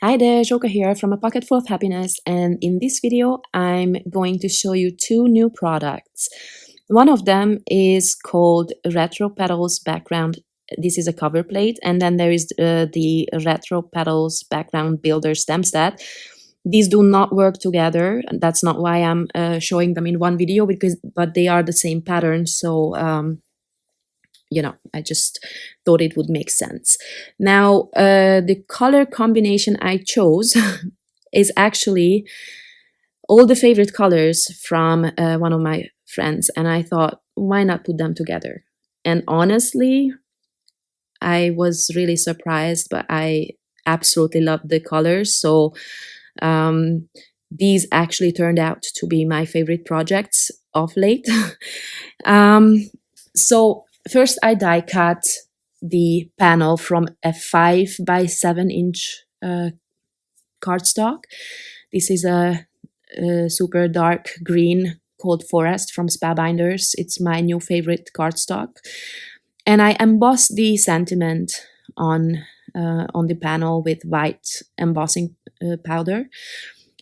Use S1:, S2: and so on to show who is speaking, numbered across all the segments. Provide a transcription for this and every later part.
S1: Hi there, Joka here from A Pocket Full of Happiness, and in this video I'm going to show you two new products. One of them is called Retro Petals Background. This is a cover plate, and then there is the Retro Petals Background Builder stem set. These do not work together, and that's not why I'm showing them in one video, but they are the same pattern, so I just thought it would make sense. Now, the color combination I chose is actually all the favorite colors from one of my friends, and I thought, why not put them together? And honestly, I was really surprised, but I absolutely loved the colors. So these actually turned out to be my favorite projects of late. So first I die cut the panel from a 5x7 inch cardstock. This is a super dark green Cold Forest from Spa Binders. It's my new favorite cardstock. And I embossed the sentiment on the panel with white embossing powder.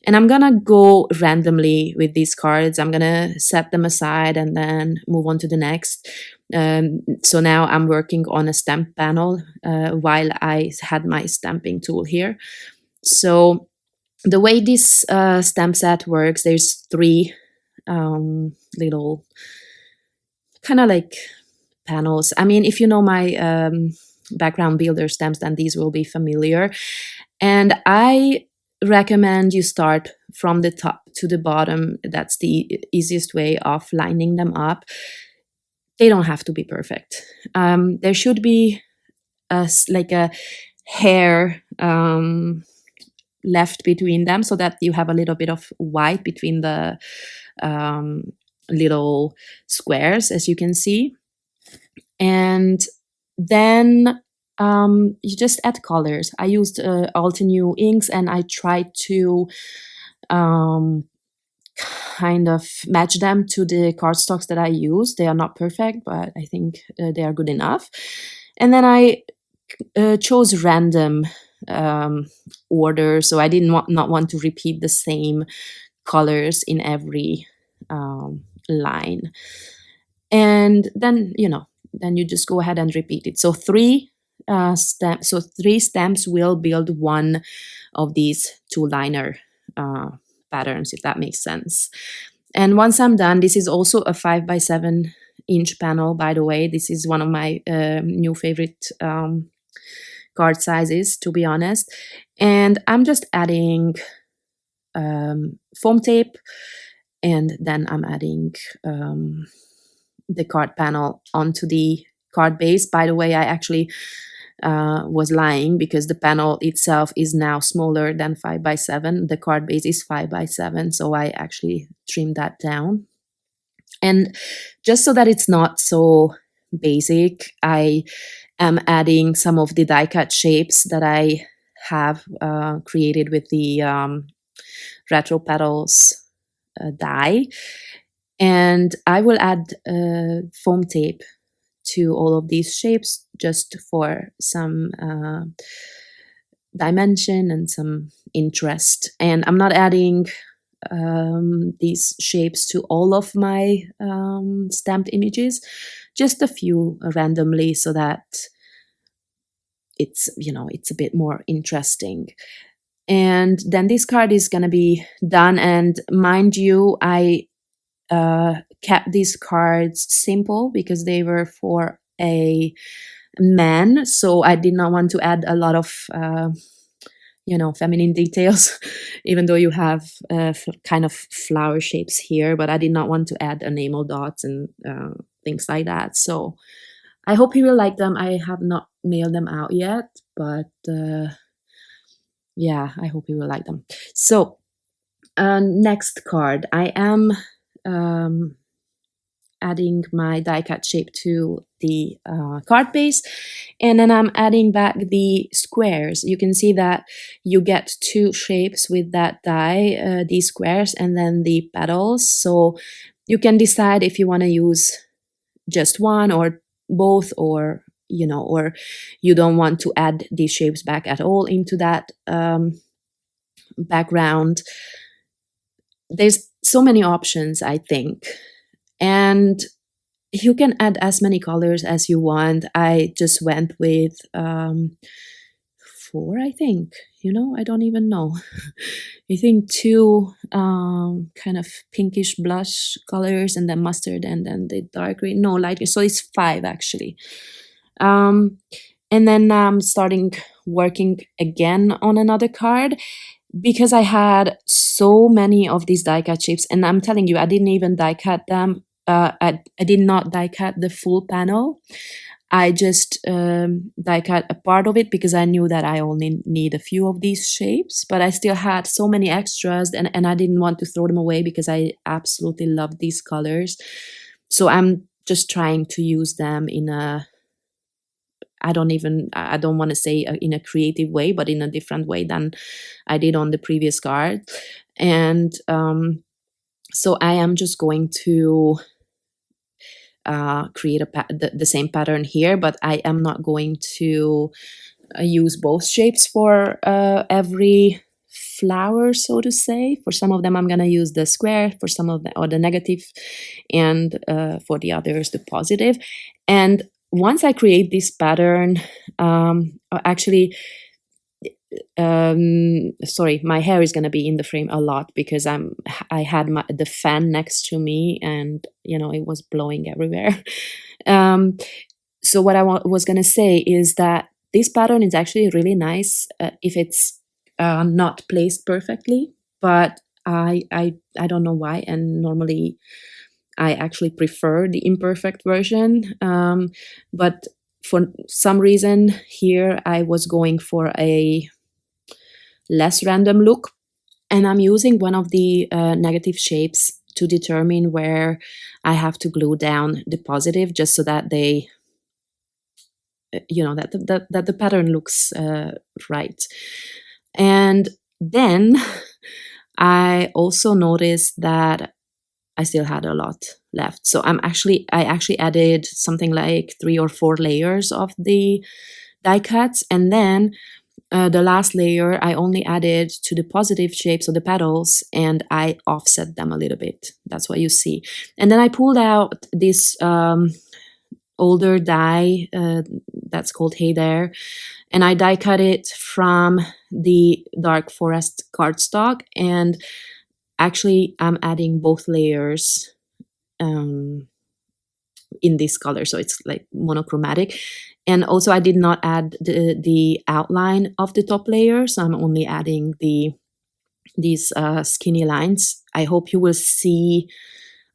S1: And I'm gonna go randomly with these cards. I'm gonna set them aside and then move on to the next. So now I'm working on a stamp panel while I had my stamping tool here. So the way this stamp set works, there's three little kind of like panels. I mean, if you know my background builder stamps, then these will be familiar. And I recommend you start from the top to the bottom. That's the easiest way of lining them up. They don't have to be perfect. There should be like a hair left between them so that you have a little bit of white between the little squares, as you can see. And then you just add colors. I used Altenew inks, and I tried to kind of match them to the cardstocks that I use. They are not perfect, but I think they are good enough. And then I chose random order, so I not want to repeat the same colors in every line. And then then you just go ahead and repeat it. So three stamps will build one of these two-liner patterns, if that makes sense. And once I'm done, this is also a 5x7 inch panel, by the way. This is one of my new favorite card sizes, to be honest. And I'm just adding foam tape, and then I'm adding the card panel onto the card base. By the way, I actually was lying, because the panel itself is now smaller than 5x7. The card base is 5x7, so I actually trimmed that down. And just so that it's not so basic, I am adding some of the die cut shapes that I have created with the Retro Petals die. And I will add foam tape to all of these shapes just for some dimension and some interest. And I'm not adding these shapes to all of my stamped images, just a few randomly, so that it's a bit more interesting. And then this card is gonna be done. And mind you, I kept these cards simple because they were for a man, so I did not want to add a lot of feminine details, even though you have kind of flower shapes here, but I did not want to add enamel dots and things like that. So I hope you will like them. I have not mailed them out yet, but yeah, I hope you will like them. So next card, I am adding my die cut shape to the card base, and then I'm adding back the squares. You can see that you get two shapes with that die, these squares and then the petals. So you can decide if you want to use just one or both, or you don't want to add these shapes back at all into that background. There's so many options, I think. And you can add as many colors as you want. I just went with 4, I think. I don't even know. I think 2 kind of pinkish blush colors, and then mustard, and then the dark green. No, light green. So it's 5 actually. And then I'm starting working again on another card because I had so many of these die cut shapes, and I'm telling you, I didn't even die cut them. I did not die cut the full panel. I just die cut a part of it because I knew that I only need a few of these shapes, but I still had so many extras, and I didn't want to throw them away because I absolutely love these colors. So I'm just trying to use them in a, I don't want to say in a creative way, but in a different way than I did on the previous card. And so I am just going to create the same pattern here, but I am not going to use both shapes for every flower, so to say. For some of them I'm going to use the square, for some of them, or the negative, and for the others the positive. And once I create this pattern, actually, sorry, my hair is going to be in the frame a lot because I had the fan next to me, and it was blowing everywhere. So what I was going to say is that this pattern is actually really nice if it's not placed perfectly, but I don't know why, and normally I actually prefer the imperfect version, but for some reason here I was going for a less random look, and I'm using one of the negative shapes to determine where I have to glue down the positive, just so that they that the pattern looks right. And then I also noticed that I still had a lot left, so I actually added something like 3 or 4 layers of the die cuts, and then the last layer I only added to the positive shapes of the petals, and I offset them a little bit. That's what you see. And then I pulled out this older die that's called Hey There, and I die cut it from the Dark Forest cardstock, and actually I'm adding both layers in this color, so it's like monochromatic. And also I did not add the outline of the top layer, so I'm only adding these skinny lines. I hope you will see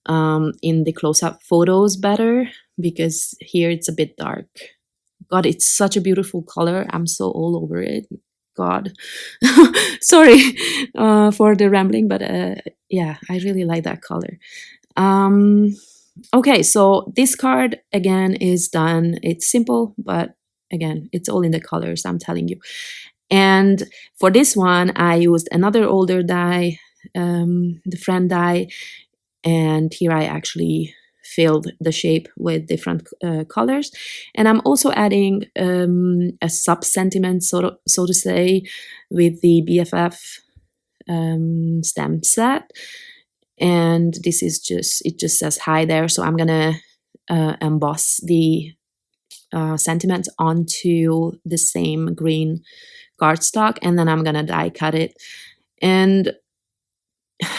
S1: in the close-up photos better, because here it's a bit dark. God, it's such a beautiful color. I'm so all over it. God, sorry for the rambling, but yeah, I really like that color. Okay, so this card again is done. It's simple, but again, it's all in the colors, I'm telling you. And for this one, I used another older die, the friend die, and here I actually filled the shape with different colors. And I'm also adding a sub-sentiment, so to say, with the BFF stamp set. And this is it just says hi there, so I'm gonna emboss the sentiment onto the same green cardstock, and then I'm gonna die cut it. And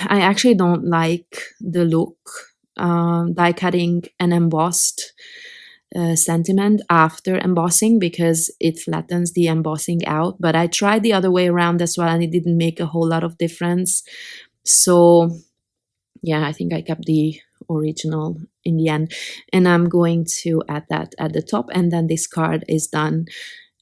S1: I actually don't like the look die cutting an embossed sentiment after embossing, because it flattens the embossing out. But I tried the other way around as well, and it didn't make a whole lot of difference. So yeah, I think I kept the original in the end, and I'm going to add that at the top, and then this card is done.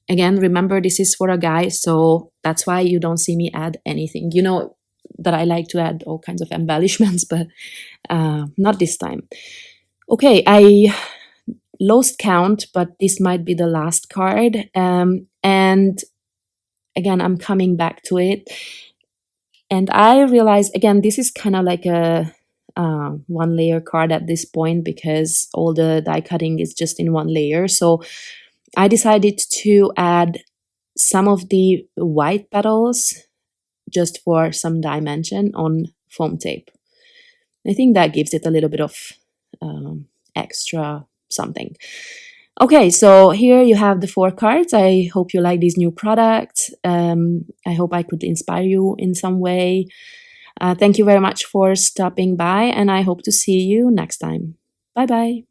S1: Again, remember, this is for a guy, so that's why you don't see me add anything. You know that I like to add all kinds of embellishments, but not this time. Okay, I lost count, but this might be the last card. And again, I'm coming back to it. And I realized, again, this is kind of like a one layer card at this point, because all the die cutting is just in one layer. So I decided to add some of the white petals just for some dimension on foam tape. I think that gives it a little bit of extra something. Okay, so here you have the 4 cards. I hope you like these new products. I hope I could inspire you in some way. Thank you very much for stopping by, and I hope to see you next time. Bye bye.